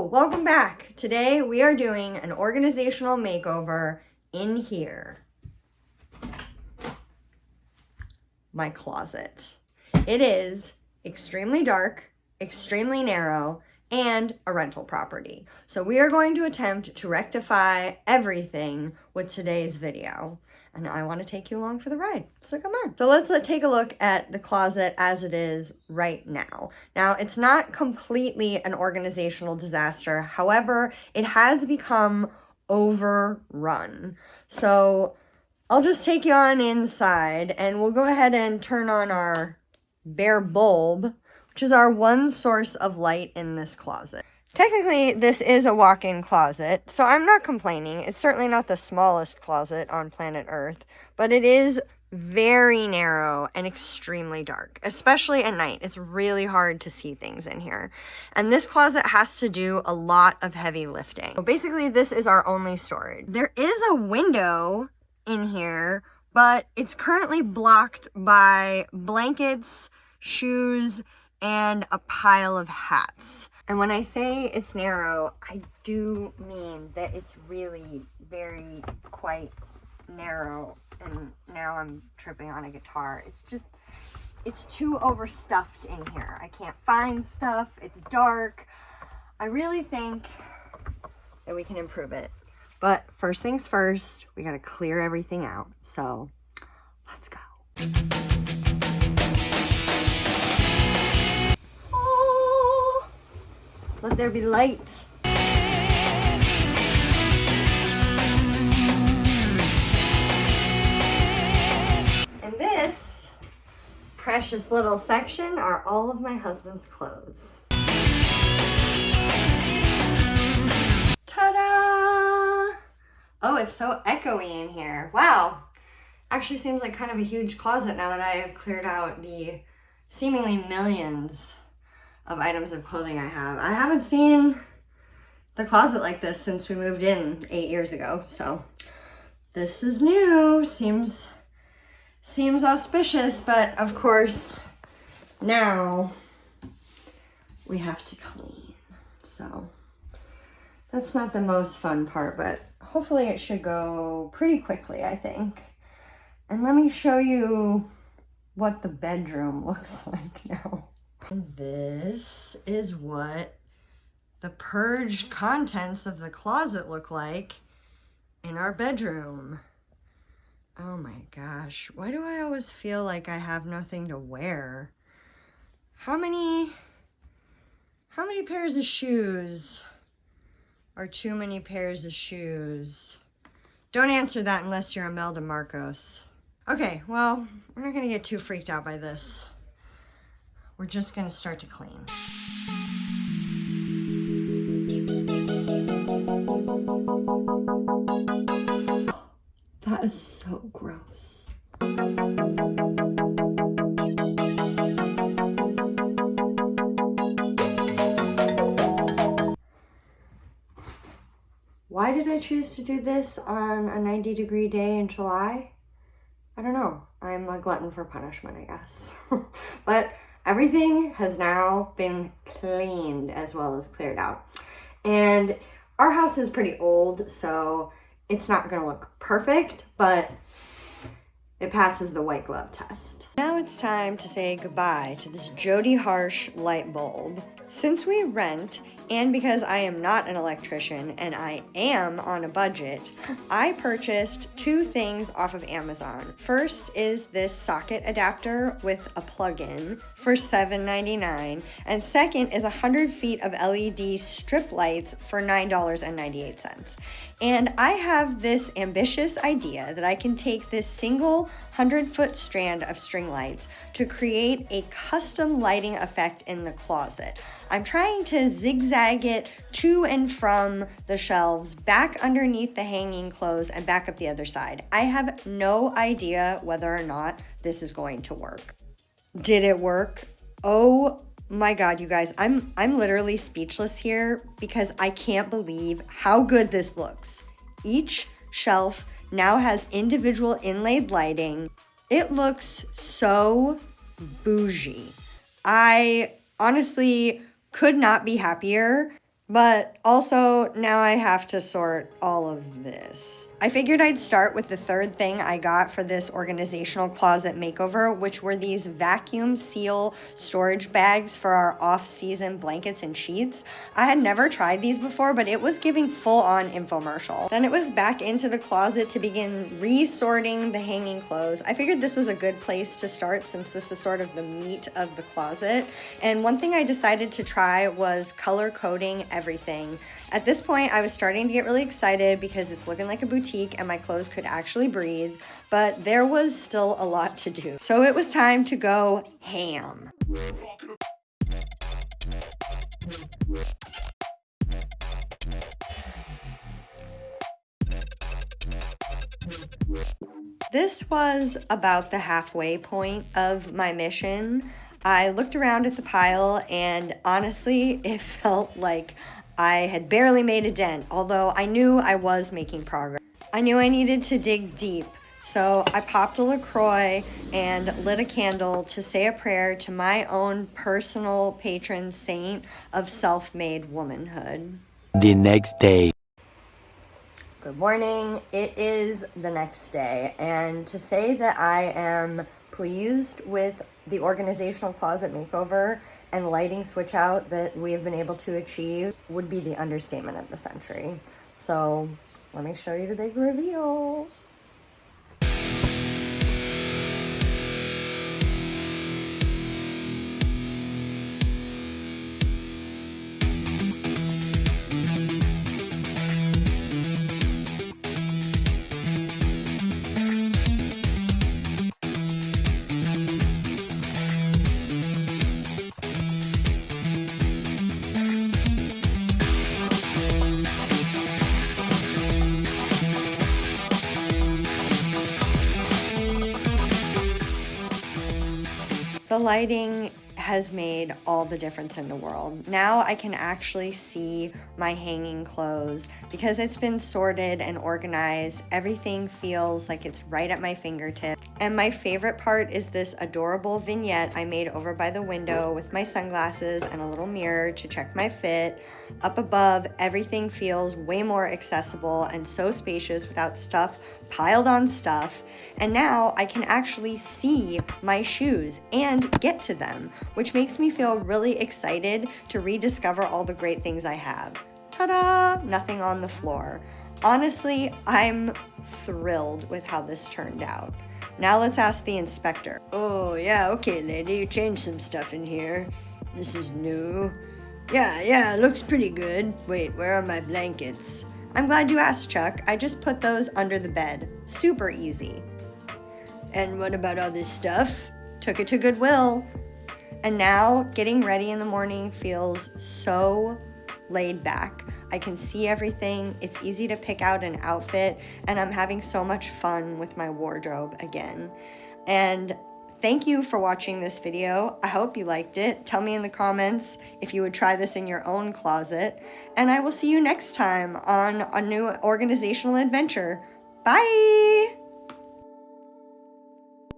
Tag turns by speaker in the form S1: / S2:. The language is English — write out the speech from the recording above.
S1: Hello, welcome back. Today we are doing an organizational makeover in here. My closet. It is extremely dark, extremely narrow, and a rental property. So we are going to attempt to rectify everything with today's video. And I want to take you along for the ride. So come on. So let's take a look at the closet as it is right now. Now, it's not completely an organizational disaster. However, it has become overrun. So I'll just take you on inside and we'll go ahead and turn on our bare bulb, which is our one source of light in this closet. Technically, this is a walk-in closet, so I'm not complaining. It's certainly not the smallest closet on planet Earth, but it is very narrow and extremely dark, especially at night. It's really hard to see things in here. And this closet has to do a lot of heavy lifting. So basically, this is our only storage. There is a window in here, but it's currently blocked by blankets, shoes, and a pile of hats. And when I say it's narrow, I do mean that it's really quite narrow. And now I'm tripping on a guitar. It's too overstuffed in here. I can't find stuff. It's dark. I really think that we can improve it. But first things first, we gotta clear everything out. So let's go. Let there be light. And this precious little section are all of my husband's clothes. Ta-da! Oh, it's so echoey in here. Wow. Actually seems like kind of a huge closet now that I have cleared out the seemingly millions of items of clothing I have. I haven't seen the closet like this since we moved in 8 years ago, so this is new. Seems auspicious, but of course now we have to clean. So that's not the most fun part, but hopefully it should go pretty quickly, I think. And let me show you what the bedroom looks like now. This is what the purged contents of the closet look like in our bedroom. Oh my gosh, why do I always feel like I have nothing to wear? How many pairs of shoes are too many pairs of shoes? Don't answer that unless you're Imelda Marcos. Okay, well, we're not gonna get too freaked out by this. We're just gonna start to clean. That is so gross. Why did I choose to do this on a 90-degree day in July? I don't know. I'm a glutton for punishment, I guess. But everything has now been cleaned as well as cleared out. And our house is pretty old, so it's not gonna look perfect, but it passes the white glove test. Now it's time to say goodbye to this Jody Harsh light bulb. Since we rent, and because I am not an electrician and I am on a budget, I purchased two things off of Amazon. First is this socket adapter with a plug-in for $7.99, and second is 100 feet of LED strip lights for $9.98. And I have this ambitious idea that I can take this single 100-foot strand of string lights to create a custom lighting effect in the closet. I'm trying to zigzag it to and from the shelves, back underneath the hanging clothes, and back up the other side. I have no idea whether or not this is going to work. Did it work? Oh my God, you guys, I'm literally speechless here because I can't believe how good this looks. Each shelf now has individual inlaid lighting. It looks so bougie. I honestly could not be happier But also, now I have to sort all of this. I figured I'd start with the third thing I got for this organizational closet makeover, which were these vacuum seal storage bags for our off-season blankets and sheets. I had never tried these before, but it was giving full-on infomercial. Then it was back into the closet to begin resorting the hanging clothes. I figured this was a good place to start since this is sort of the meat of the closet. And one thing I decided to try was color coding everything. At this point, I was starting to get really excited because it's looking like a boutique and my clothes could actually breathe, but there was still a lot to do. So it was time to go ham. This was about the halfway point of my mission. I looked around at the pile and honestly, it felt like I had barely made a dent, although I knew I was making progress. I knew I needed to dig deep, so I popped a LaCroix and lit a candle to say a prayer to my own personal patron saint of self-made womanhood.
S2: The next day.
S1: Good morning. It is the next day, and to say that I am pleased with the organizational closet makeover and lighting switch out that we have been able to achieve would be the understatement of the century. So let me show you the big reveal. The lighting has made all the difference in the world. Now I can actually see my hanging clothes because it's been sorted and organized. Everything feels like it's right at my fingertips. And my favorite part is this adorable vignette I made over by the window with my sunglasses and a little mirror to check my fit. Up above, everything feels way more accessible and so spacious without stuff piled on stuff. And now I can actually see my shoes and get to them, which makes me feel really excited to rediscover all the great things I have. Ta-da! Nothing on the floor. Honestly, I'm thrilled with how this turned out. Now let's ask the inspector. Oh, yeah, okay, lady, you changed some stuff in here. This is new. Yeah, it looks pretty good. Wait, where are my blankets? I'm glad you asked, Chuck. I just put those under the bed. Super easy. And what about all this stuff? Took it to Goodwill. And now getting ready in the morning feels so laid back. I can see everything. It's easy to pick out an outfit, and I'm having so much fun with my wardrobe again. And thank you for watching this video. I hope you liked it. Tell me in the comments if you would try this in your own closet. And I will see you next time on a new organizational adventure. Bye!